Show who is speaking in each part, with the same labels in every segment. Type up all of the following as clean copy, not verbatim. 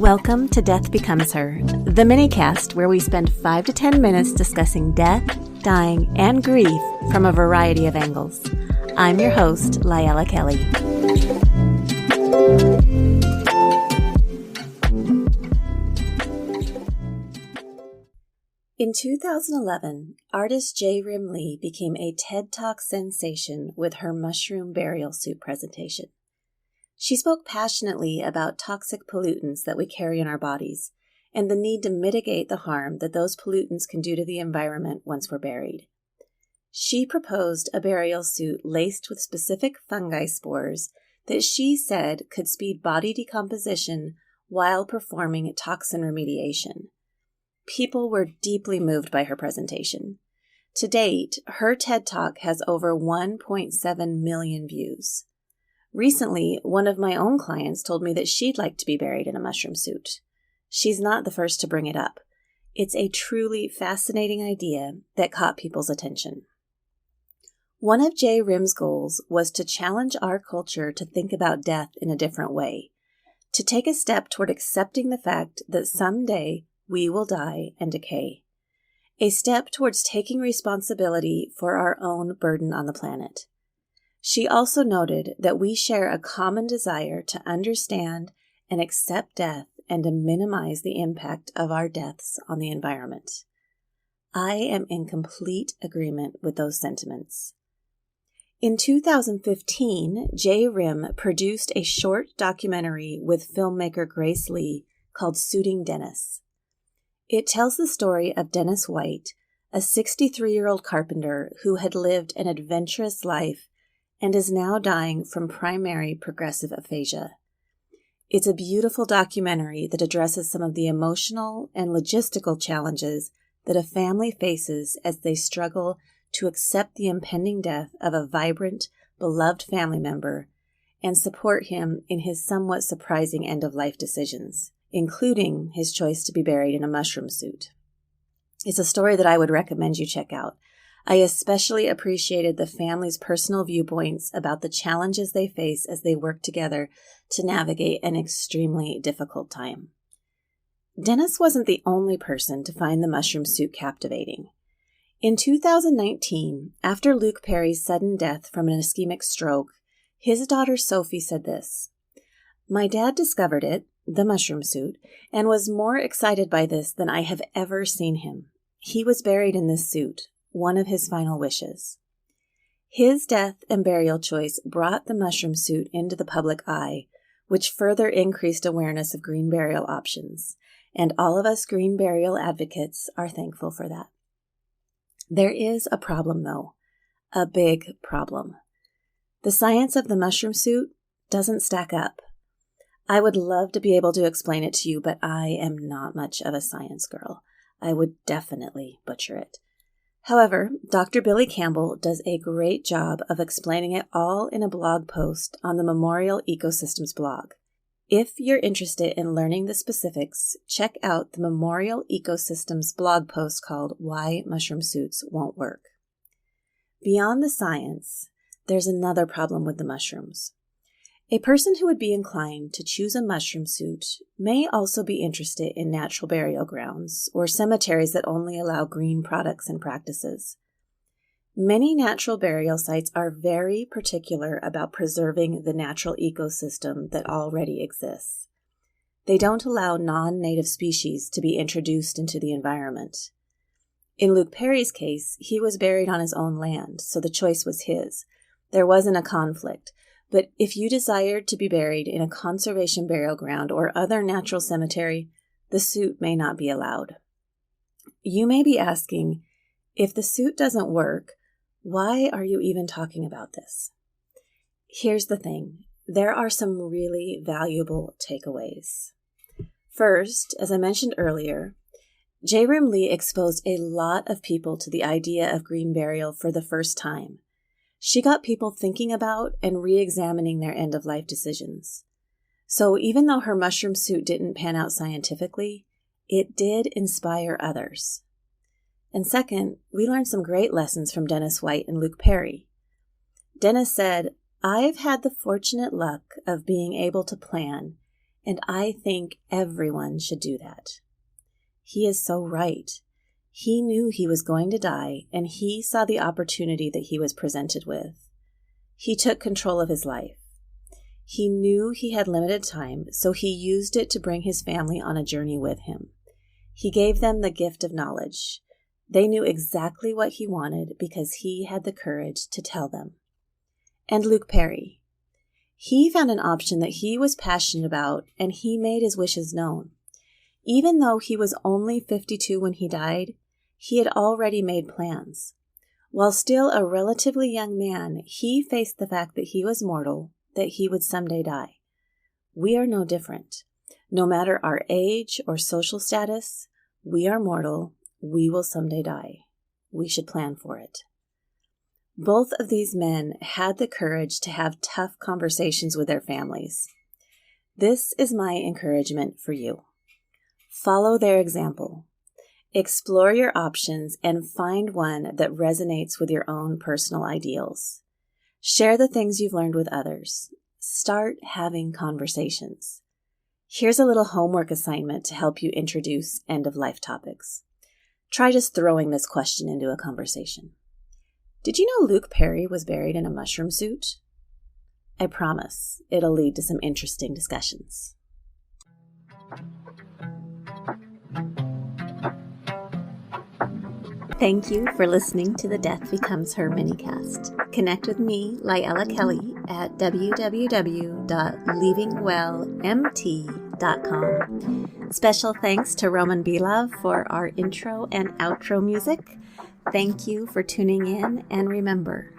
Speaker 1: Welcome to Death Becomes Her, the minicast where we spend 5 to 10 minutes discussing death, dying, and grief from a variety of angles. I'm your host, Layla Kelly. In 2011, artist J. Rim Lee became a TED Talk sensation with her mushroom burial suit presentation. She spoke passionately about toxic pollutants that we carry in our bodies and the need to mitigate the harm that those pollutants can do to the environment once we're buried. She proposed a burial suit laced with specific fungi spores that she said could speed body decomposition while performing toxin remediation. People were deeply moved by her presentation. To date, her TED Talk has over 1.7 million views. Recently, one of my own clients told me that she'd like to be buried in a mushroom suit. She's not the first to bring it up. It's a truly fascinating idea that caught people's attention. One of J. Rim's goals was to challenge our culture to think about death in a different way, to take a step toward accepting the fact that someday we will die and decay, a step towards taking responsibility for our own burden on the planet. She also noted that we share a common desire to understand and accept death and to minimize the impact of our deaths on the environment. I am in complete agreement with those sentiments. In 2015, J. Rim produced a short documentary with filmmaker Grace Lee called Suiting Dennis. It tells the story of Dennis White, a 63-year-old carpenter who had lived an adventurous life and is now dying from primary progressive aphasia. It's a beautiful documentary that addresses some of the emotional and logistical challenges that a family faces as they struggle to accept the impending death of a vibrant, beloved family member and support him in his somewhat surprising end-of-life decisions, including his choice to be buried in a mushroom suit. It's a story that I would recommend you check out. I especially appreciated the family's personal viewpoints about the challenges they face as they work together to navigate an extremely difficult time. Dennis wasn't the only person to find the mushroom suit captivating. In 2019, after Luke Perry's sudden death from an ischemic stroke, his daughter Sophie said this: "My dad discovered it, the mushroom suit, and was more excited by this than I have ever seen him. He was buried in this suit, one of his final wishes." His death and burial choice brought the mushroom suit into the public eye, which further increased awareness of green burial options, and all of us green burial advocates are thankful for that. There is a problem, though, a big problem. The science of the mushroom suit doesn't stack up. I would love to be able to explain it to you, but I am not much of a science girl. I would definitely butcher it. However, Dr. Billy Campbell does a great job of explaining it all in a blog post on the Memorial Ecosystems blog. If you're interested in learning the specifics, check out the Memorial Ecosystems blog post called Why Mushroom Suits Won't Work. Beyond the science, there's another problem with the mushrooms. A person who would be inclined to choose a mushroom suit may also be interested in natural burial grounds or cemeteries that only allow green products and practices. Many natural burial sites are very particular about preserving the natural ecosystem that already exists. They don't allow non-native species to be introduced into the environment. In Luke Perry's case, he was buried on his own land, so the choice was his. There wasn't a conflict. But if you desired to be buried in a conservation burial ground or other natural cemetery, the suit may not be allowed. You may be asking, if the suit doesn't work, why are you even talking about this? Here's the thing. There are some really valuable takeaways. First, as I mentioned earlier, J. Rim Lee exposed a lot of people to the idea of green burial for the first time. She got people thinking about and re-examining their end-of-life decisions. So even though her mushroom suit didn't pan out scientifically, it did inspire others. And second, we learned some great lessons from Dennis White and Luke Perry. Dennis said, "I've had the fortunate luck of being able to plan And I think everyone should do that. He is so right. He knew he was going to die, and he saw the opportunity that he was presented with. He took control of his life. He knew he had limited time, so he used it to bring his family on a journey with him. He gave them the gift of knowledge. They knew exactly what he wanted because he had the courage to tell them. And Luke Perry. He found an option that he was passionate about, and he made his wishes known. Even though he was only 52 when he died, he had already made plans. While still a relatively young man, he faced the fact that he was mortal, that he would someday die. We are no different. No matter our age or social status, we are mortal. We will someday die. We should plan for it. Both of these men had the courage to have tough conversations with their families. This is my encouragement for you. Follow their example. Explore your options and find one that resonates with your own personal ideals. Share the things you've learned with others. Start having conversations. Here's a little homework assignment to help you introduce end-of-life topics. Try just throwing this question into a conversation. Did you know Luke Perry was buried in a mushroom suit? I promise it'll lead to some interesting discussions. Thank you for listening to the Death Becomes Her minicast. Connect with me, Lyella Kelly, at www.leavingwellmt.com. Special thanks to Roman Belov for our intro and outro music. Thank you for tuning in, and remember,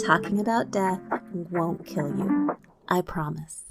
Speaker 1: talking about death won't kill you. I promise.